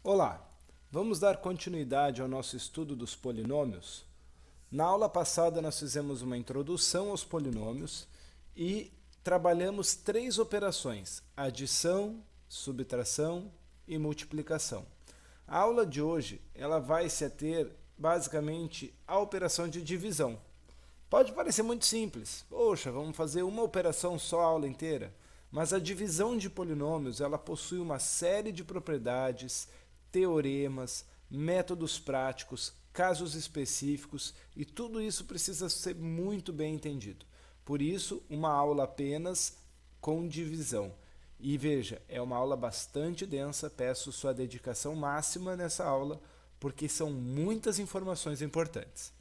Olá, vamos dar continuidade ao nosso estudo dos polinômios? Na aula passada nós fizemos uma introdução aos polinômios e trabalhamos três operações: adição, subtração e multiplicação. A aula de hoje ela vai se ater basicamente à operação de divisão. Pode parecer muito simples. Poxa, vamos fazer uma operação só a aula inteira. Mas a divisão de polinômios ela possui uma série de propriedades, teoremas, métodos práticos, casos específicos e tudo isso precisa ser muito bem entendido. Por isso, uma aula apenas com divisão. E veja, é uma aula bastante densa, peço sua dedicação máxima nessa aula, porque são muitas informações importantes.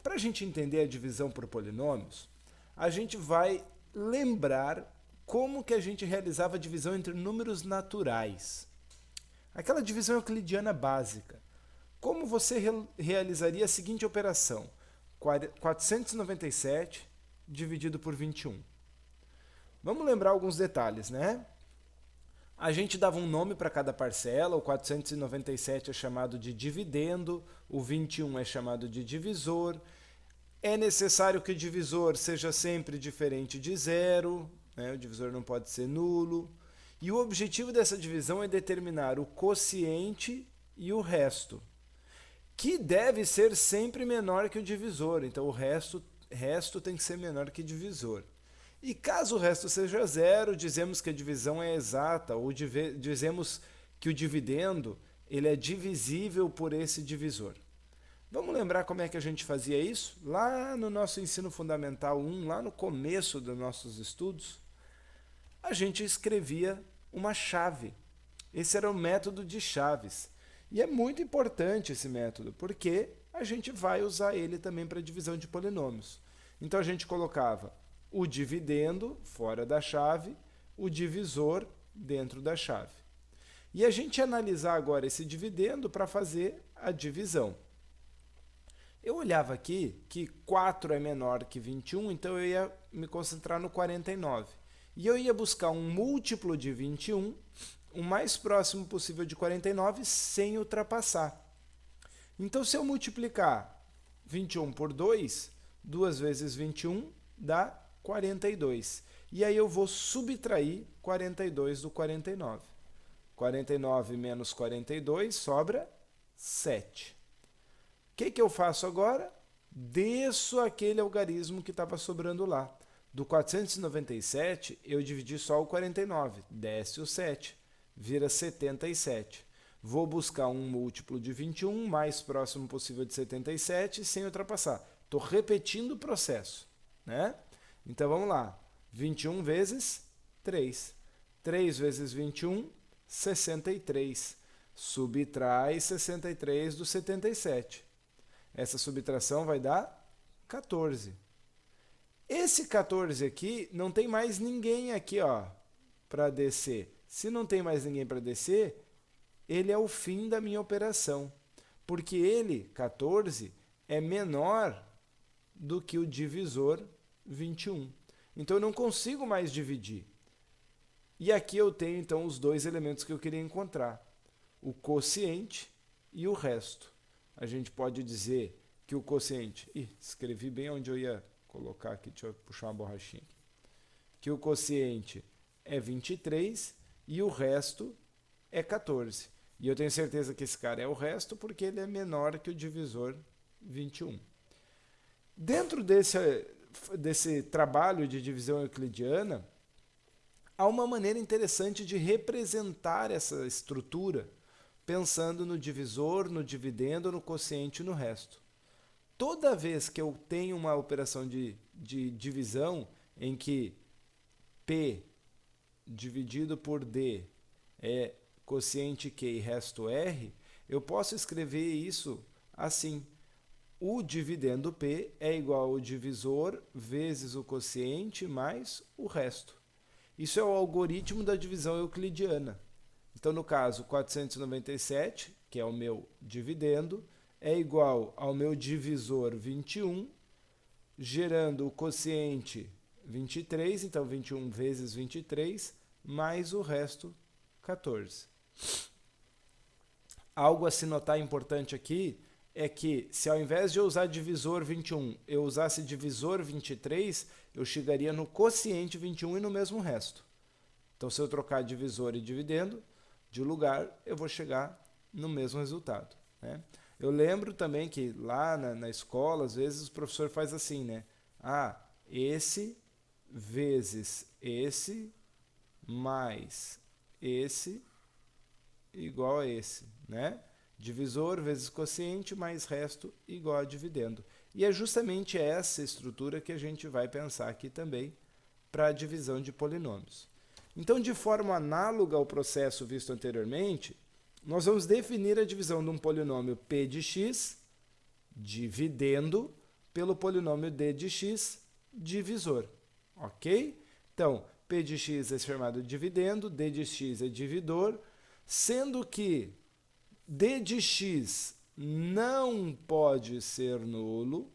Para a gente entender a divisão por polinômios, a gente vai lembrar como que a gente realizava a divisão entre números naturais. Aquela divisão euclidiana básica. Como você realizaria a seguinte operação? 497 dividido por 21. Vamos lembrar alguns detalhes, né? A gente dava um nome para cada parcela, o 497 é chamado de dividendo, o 21 é chamado de divisor. É necessário que o divisor seja sempre diferente de zero, né? O divisor não pode ser nulo. E o objetivo dessa divisão é determinar o quociente e o resto, que deve ser sempre menor que o divisor. Então o resto tem que ser menor que o divisor. E caso o resto seja zero, dizemos que a divisão é exata, ou dizemos que o dividendo ele é divisível por esse divisor. Vamos lembrar como é que a gente fazia isso? Lá no nosso ensino fundamental 1, lá no começo dos nossos estudos, a gente escrevia uma chave. Esse era o método de chaves. E é muito importante esse método, porque a gente vai usar ele também para divisão de polinômios. Então a gente colocava o dividendo fora da chave, o divisor dentro da chave. E a gente ia analisar agora esse dividendo para fazer a divisão. Eu olhava aqui que 4 é menor que 21, então eu ia me concentrar no 49. E eu ia buscar um múltiplo de 21, o mais próximo possível de 49, sem ultrapassar. Então, se eu multiplicar 21 por 2, 2 vezes 21 dá 42. E aí eu vou subtrair 42 do 49. 49 menos 42 sobra 7. O que eu faço agora? Desço aquele algarismo que estava sobrando lá. Do 497, eu dividi só o 49, desce o 7, vira 77. Vou buscar um múltiplo de 21, mais próximo possível de 77, sem ultrapassar. Estou repetindo o processo, né? Então vamos lá. 21 vezes 3. 3 vezes 21, 63. Subtrai 63 do 77. Essa subtração vai dar 14. Esse 14 aqui, não tem mais ninguém aqui, ó, para descer. Se não tem mais ninguém para descer, ele é o fim da minha operação. Porque ele, 14, é menor do que o divisor 21. Então eu não consigo mais dividir. E aqui eu tenho então os dois elementos que eu queria encontrar: o quociente e o resto. A gente pode dizer que o quociente... escrevi bem onde eu ia colocar aqui, deixa eu puxar uma borrachinha aqui. Que o quociente é 23 e o resto é 14. E eu tenho certeza que esse cara é o resto porque ele é menor que o divisor 21. Dentro desse trabalho de divisão euclidiana, há uma maneira interessante de representar essa estrutura, pensando no divisor, no dividendo, no quociente e no resto. Toda vez que eu tenho uma operação de divisão em que P dividido por D é quociente Q e resto R, eu posso escrever isso assim. O dividendo P é igual ao divisor vezes o quociente mais o resto. Isso é o algoritmo da divisão euclidiana. Então, no caso, 497, que é o meu dividendo, é igual ao meu divisor 21, gerando o quociente 23, então 21 vezes 23, mais o resto 14. Algo a se notar importante aqui é que se ao invés de eu usar divisor 21, eu usasse divisor 23, eu chegaria no quociente 21 e no mesmo resto. Então, se eu trocar divisor e dividendo de lugar, eu vou chegar no mesmo resultado, né? Eu lembro também que lá na escola, às vezes o professor faz assim, né? Esse vezes esse mais esse igual a esse, né? Divisor vezes quociente mais resto igual a dividendo. E é justamente essa estrutura que a gente vai pensar aqui também para a divisão de polinômios. Então, de forma análoga ao processo visto anteriormente, nós vamos definir a divisão de um polinômio p de x dividendo pelo polinômio d de x divisor, ok? Então, p de x é chamado de dividendo, d de x é dividor, sendo que d de x não pode ser nulo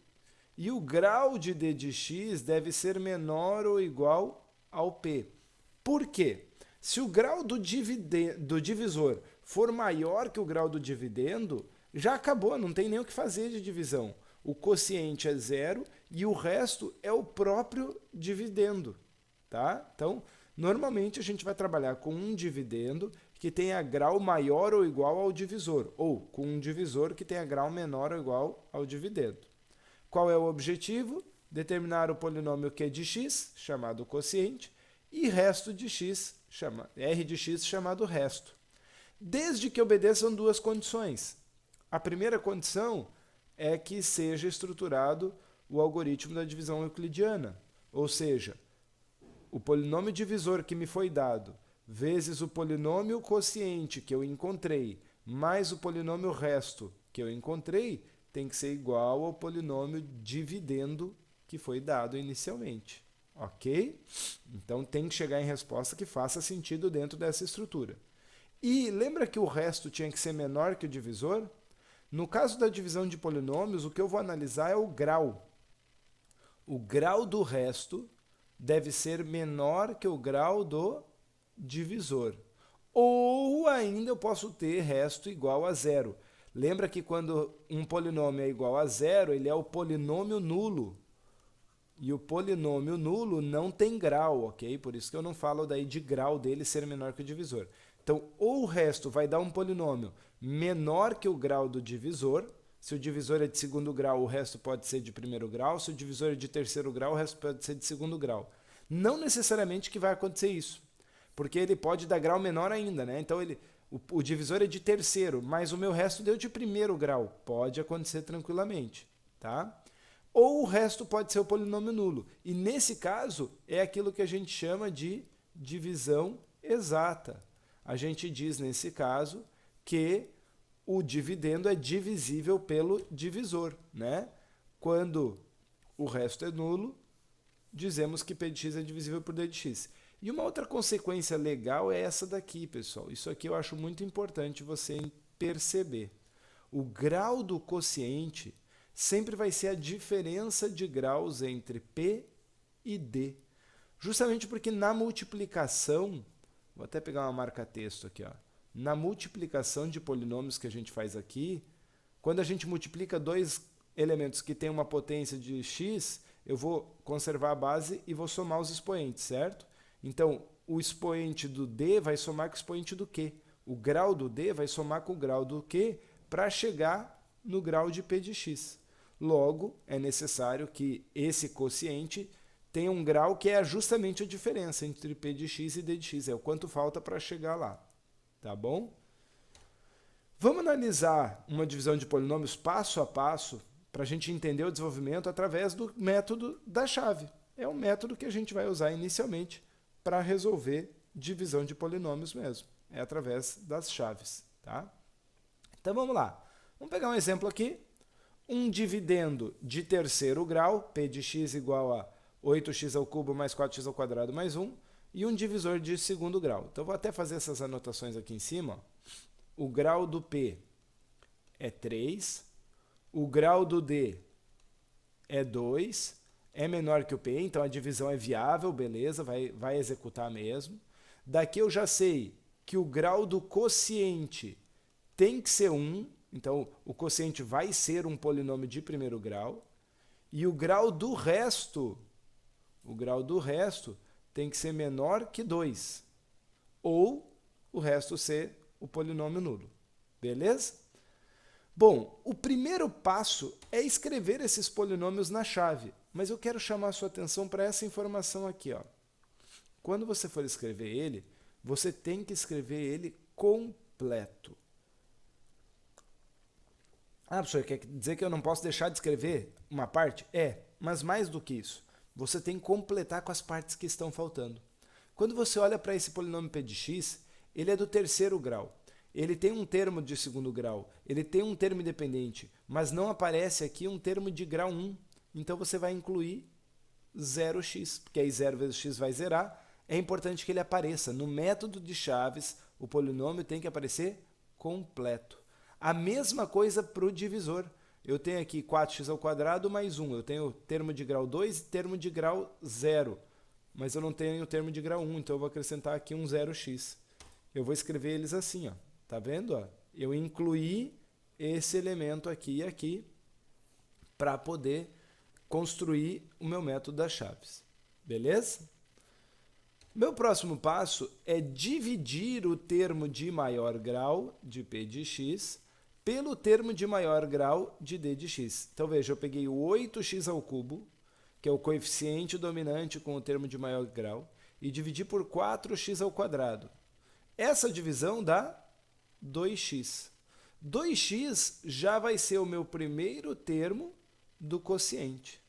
e o grau de d de x deve ser menor ou igual ao p. Por quê? Se o grau do divisor for maior que o grau do dividendo, já acabou, não tem nem o que fazer de divisão. O quociente é zero e o resto é o próprio dividendo, tá? Então, normalmente a gente vai trabalhar com um dividendo que tenha grau maior ou igual ao divisor, ou com um divisor que tenha grau menor ou igual ao dividendo. Qual é o objetivo? Determinar o polinômio q de x, chamado quociente, e resto de x, r de x, chamado resto. Desde que obedeçam duas condições. A primeira condição é que seja estruturado o algoritmo da divisão euclidiana, ou seja, o polinômio divisor que me foi dado vezes o polinômio quociente que eu encontrei mais o polinômio resto que eu encontrei tem que ser igual ao polinômio dividendo que foi dado inicialmente. Ok? Então tem que chegar em resposta que faça sentido dentro dessa estrutura. E lembra que o resto tinha que ser menor que o divisor? No caso da divisão de polinômios, o que eu vou analisar é o grau. O grau do resto deve ser menor que o grau do divisor. Ou ainda eu posso ter resto igual a zero. Lembra que quando um polinômio é igual a zero, ele é o polinômio nulo. E o polinômio nulo não tem grau, ok? Por isso que eu não falo daí de grau dele ser menor que o divisor. Então, ou o resto vai dar um polinômio menor que o grau do divisor. Se o divisor é de segundo grau, o resto pode ser de primeiro grau. Se o divisor é de terceiro grau, o resto pode ser de segundo grau. Não necessariamente que vai acontecer isso, porque ele pode dar grau menor ainda, né? Então, o divisor é de terceiro, mas o meu resto deu de primeiro grau. Pode acontecer tranquilamente, tá? Ou o resto pode ser o polinômio nulo. E nesse caso, é aquilo que a gente chama de divisão exata. A gente diz, nesse caso, que o dividendo é divisível pelo divisor, né? Quando o resto é nulo, dizemos que p de x é divisível por d de x. E uma outra consequência legal é essa daqui, pessoal. Isso aqui eu acho muito importante você perceber. O grau do quociente sempre vai ser a diferença de graus entre P e D. Justamente porque na multiplicação, vou até pegar uma marca-texto aqui, ó. Na multiplicação de polinômios que a gente faz aqui, quando a gente multiplica dois elementos que têm uma potência de x, eu vou conservar a base e vou somar os expoentes, certo? Então, o expoente do D vai somar com o expoente do Q. O grau do D vai somar com o grau do Q para chegar no grau de P de x. Logo, é necessário que esse quociente tenha um grau que é justamente a diferença entre P de x e D de x. É o quanto falta para chegar lá. Tá bom? Vamos analisar uma divisão de polinômios passo a passo para a gente entender o desenvolvimento através do método da chave. É o método que a gente vai usar inicialmente para resolver divisão de polinômios mesmo. É através das chaves. Tá? Então vamos lá. Vamos pegar um exemplo aqui. Um dividendo de terceiro grau, p de x igual a 8x ao cubo mais 4x ao quadrado mais 1, e um divisor de segundo grau. Então, vou até fazer essas anotações aqui em cima. Ó. O grau do p é 3, o grau do d é 2, é menor que o p, então a divisão é viável, beleza, vai executar mesmo. Daqui eu já sei que o grau do quociente tem que ser 1, então o quociente vai ser um polinômio de primeiro grau, e o grau do resto tem que ser menor que 2, ou o resto ser o polinômio nulo. Beleza? Bom, o primeiro passo é escrever esses polinômios na chave, mas eu quero chamar a sua atenção para essa informação aqui. Ó. Quando você for escrever ele, você tem que escrever ele completo. Ah, professor, quer dizer que eu não posso deixar de escrever uma parte? É, mas mais do que isso, você tem que completar com as partes que estão faltando. Quando você olha para esse polinômio p de x, ele é do terceiro grau. Ele tem um termo de segundo grau, ele tem um termo independente, mas não aparece aqui um termo de grau 1. Então você vai incluir 0x, porque aí 0 vezes x vai zerar. É importante que ele apareça. No método de chaves, o polinômio tem que aparecer completo. A mesma coisa para o divisor. Eu tenho aqui 4x² mais 1. Eu tenho termo de grau 2 e termo de grau 0. Mas eu não tenho o termo de grau 1, então eu vou acrescentar aqui um 0x. Eu vou escrever eles assim, ó. Tá vendo? Ó? Eu incluí esse elemento aqui e aqui para poder construir o meu método das chaves. Beleza? Meu próximo passo é dividir o termo de maior grau de p de x pelo termo de maior grau de d de x. Então, veja, eu peguei o 8x², que é o coeficiente dominante com o termo de maior grau, e dividi por 4x². Essa divisão dá 2x. 2x já vai ser o meu primeiro termo do quociente.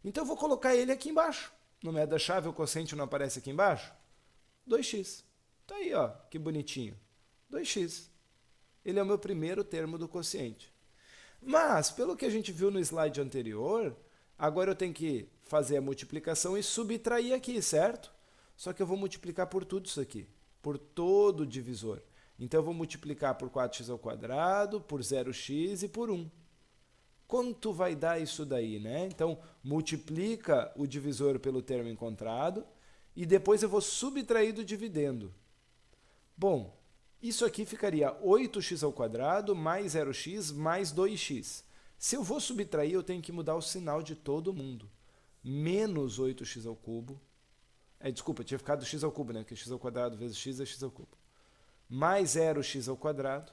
Então, eu vou colocar ele aqui embaixo. No método da chave, o quociente não aparece aqui embaixo? 2x. Tá aí, ó, que bonitinho. 2x. Ele é o meu primeiro termo do quociente. Mas, pelo que a gente viu no slide anterior, agora eu tenho que fazer a multiplicação e subtrair aqui, certo? Só que eu vou multiplicar por tudo isso aqui, por todo o divisor. Então, eu vou multiplicar por 4x², por 0x e por 1. Quanto vai dar isso daí, né? Então, multiplica o divisor pelo termo encontrado e depois eu vou subtrair do dividendo. Bom, isso aqui ficaria 8x² mais 0x mais 2x. Se eu vou subtrair, eu tenho que mudar o sinal de todo mundo. Menos 8x². Desculpa, tinha ficado x², né? Porque x² vezes x é x². Mais 0x²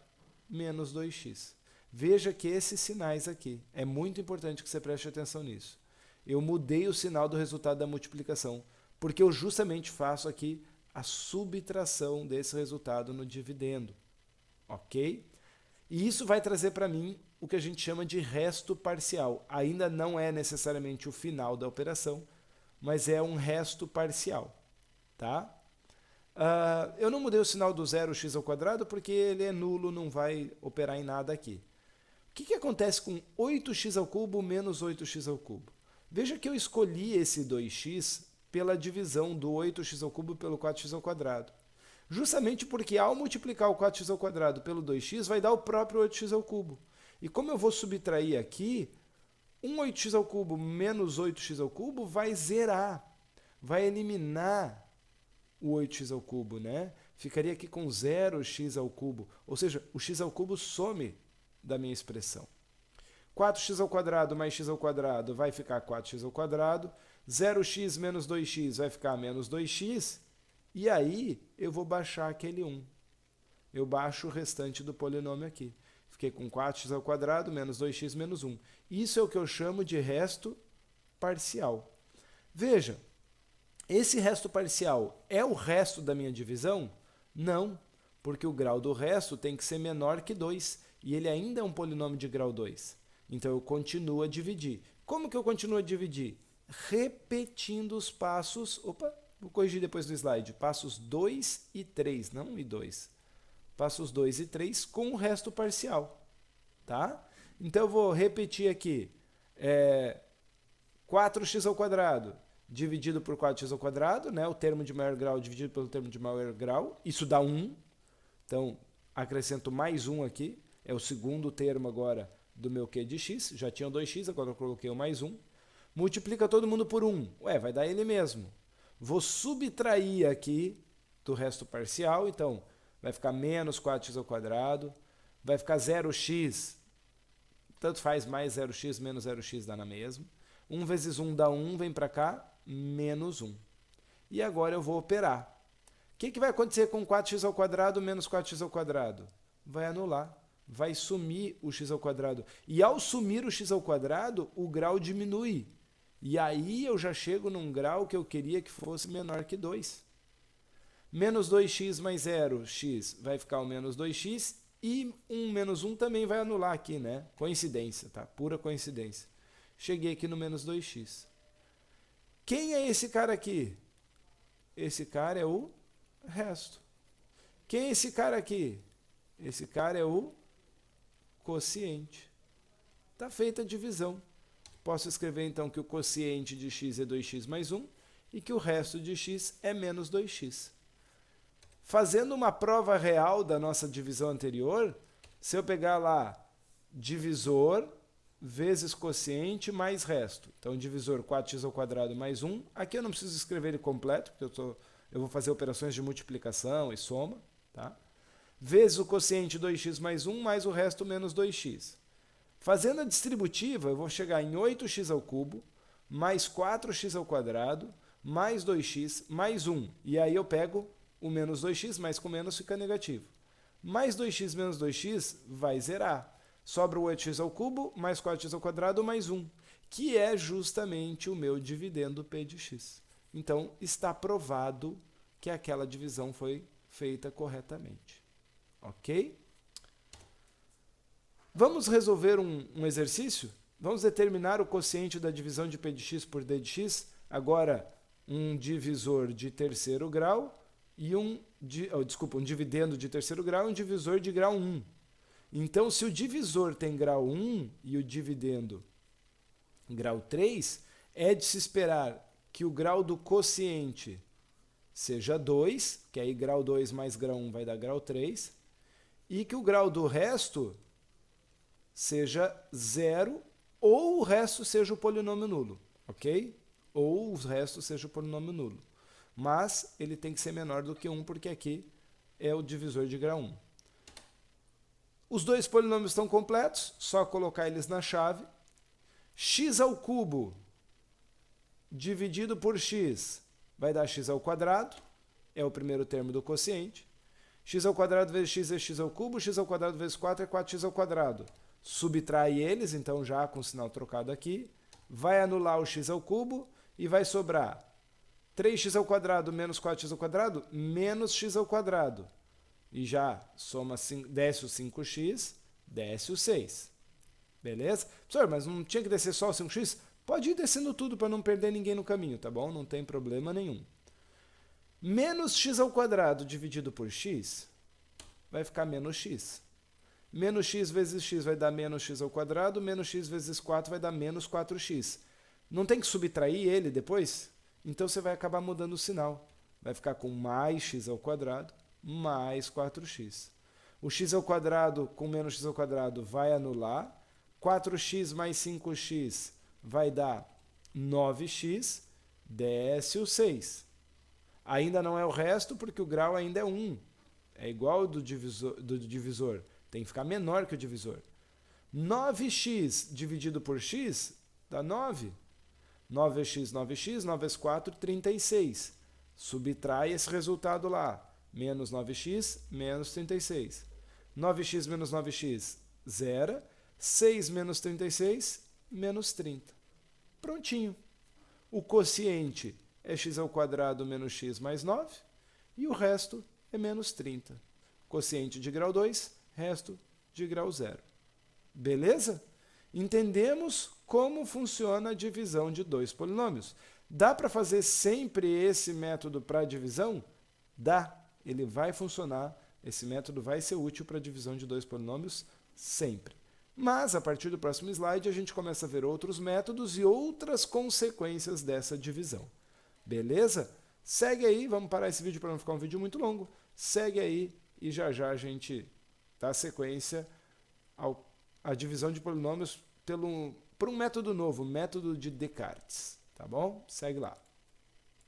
menos 2x. Veja que esses sinais aqui, é muito importante que você preste atenção nisso. Eu mudei o sinal do resultado da multiplicação, porque eu justamente faço aqui a subtração desse resultado no dividendo. Ok? E isso vai trazer para mim o que a gente chama de resto parcial. Ainda não é necessariamente o final da operação, mas é um resto parcial. Tá? Eu não mudei o sinal do 0x² porque ele é nulo, não vai operar em nada aqui. O que acontece com 8x³ menos 8x³? Veja que eu escolhi esse 2x pela divisão do 8x³ pelo 4x². Justamente porque ao multiplicar o 4x² pelo 2x vai dar o próprio 8x³. E como eu vou subtrair aqui, um 8x³ menos 8x³ vai zerar, vai eliminar o 8x³, né? Ficaria aqui com 0x³, ou seja, o x³ some da minha expressão. 4x² mais x² vai ficar 4x², 0x menos 2x vai ficar menos 2x, e aí eu vou baixar aquele 1. Eu baixo o restante do polinômio aqui. Fiquei com 4x² menos 2x menos 1. Isso é o que eu chamo de resto parcial. Veja, esse resto parcial é o resto da minha divisão? Não, porque o grau do resto tem que ser menor que 2, e ele ainda é um polinômio de grau 2. Então, eu continuo a dividir. Como que eu continuo a dividir? Repetindo os passos... Opa, vou corrigir depois do slide. Passos 2 e 3, não 1 e 2. Passos 2 e 3 com o resto parcial. Tá? Então, eu vou repetir aqui. 4x² dividido por 4x², né? O termo de maior grau dividido pelo termo de maior grau. Isso dá 1. Então, acrescento mais 1 aqui. É o segundo termo agora do meu q de x. Já tinha 2x, agora eu coloquei o mais 1. Multiplica todo mundo por 1. Vai dar ele mesmo. Vou subtrair aqui do resto parcial. Então, vai ficar menos 4x². vai ficar 0x, tanto faz, mais 0x, menos 0x dá na mesma. 1 vezes 1 dá 1, vem para cá, menos 1. E agora eu vou operar. O que vai acontecer com 4x ao quadrado menos 4x ao quadrado? Vai anular, vai sumir o x ao quadrado. E ao sumir o x ao quadrado, o grau diminui. E aí eu já chego num grau que eu queria que fosse menor que 2. Menos 2x mais 0x vai ficar o menos 2x. E 1 menos 1 também vai anular aqui, né? Coincidência, tá? Pura coincidência. Cheguei aqui no menos 2x. Quem é esse cara aqui? Esse cara é o resto. Quem é esse cara aqui? Esse cara é o quociente. Está feita a divisão. Posso escrever então que o quociente de x é 2x mais 1 e que o resto de x é menos 2x. Fazendo uma prova real da nossa divisão anterior, se eu pegar lá divisor vezes quociente mais resto. Então, divisor 4x ao quadrado mais 1. Aqui eu não preciso escrever ele completo, porque eu vou fazer operações de multiplicação e soma. Tá? Vezes o quociente 2x mais 1, mais o resto menos 2x. Fazendo a distributiva, eu vou chegar em 8x ao cubo, mais 4x ao quadrado, mais 2x, mais 1. E aí eu pego o menos 2x, mas com menos fica negativo. Mais 2x menos 2x vai zerar. Sobra o 8x ao cubo, mais 4x ao quadrado, mais 1, que é justamente o meu dividendo P de x. Então, está provado que aquela divisão foi feita corretamente. Ok? Vamos resolver um exercício? Vamos determinar o quociente da divisão de P de x por D de x. Agora, um divisor de terceiro grau e um dividendo de terceiro grau e um divisor de grau 1. Então, se o divisor tem grau 1 e o dividendo grau 3, é de se esperar que o grau do quociente seja 2, que aí grau 2 mais grau 1 vai dar grau 3, e que o grau do resto seja 0 ou o resto seja o polinômio nulo, ok? Ou o resto seja o polinômio nulo. Mas ele tem que ser menor do que 1, porque aqui é o divisor de grau 1. Os dois polinômios estão completos, só colocar eles na chave. X ao cubo dividido por x vai dar x ao quadrado, é o primeiro termo do quociente. X ao quadrado vezes x é x ao cubo, x ao quadrado vezes 4 é 4x ao quadrado. Subtrai eles, então já com o sinal trocado aqui, vai anular o x ao cubo e vai sobrar 3x ao quadrado menos 4x ao quadrado menos x ao quadrado. E já soma, desce o 5x, desce o 6. Beleza? Professor, mas não tinha que descer só o 5x? Pode ir descendo tudo para não perder ninguém no caminho, tá bom? Não tem problema nenhum. Menos x ao quadrado dividido por x vai ficar menos x. Menos x vezes x vai dar menos x ao quadrado, menos x vezes 4 vai dar menos 4x. Não tem que subtrair ele depois? Então você vai acabar mudando o sinal. Vai ficar com mais x ao quadrado mais 4x. O x ao quadrado com menos x ao quadrado vai anular. 4x mais 5x vai dar 9x, desce o 6. Ainda não é o resto porque o grau ainda é 1. É igual ao do divisor. Tem que ficar menor que o divisor. 9x dividido por x dá 9. 9 vezes x, 9x, 9 vezes 4, 36. Subtrai esse resultado lá. Menos 9x, menos 36. 9x menos 9x, 0. 6 menos 36, menos 30. Prontinho. O quociente é x ao quadrado menos x mais 9. E o resto é menos 30. Quociente de grau 2, resto de grau 0. Beleza? Entendemos como funciona a divisão de dois polinômios. Dá para fazer sempre esse método para divisão? Dá. Ele vai funcionar, esse método vai ser útil para a divisão de dois polinômios sempre. Mas, a partir do próximo slide, a gente começa a ver outros métodos e outras consequências dessa divisão. Beleza? Segue aí, vamos parar esse vídeo para não ficar um vídeo muito longo. Segue aí e já já a gente dá sequência à divisão de polinômios por um método novo, o método de Descartes. Tá bom? Segue lá.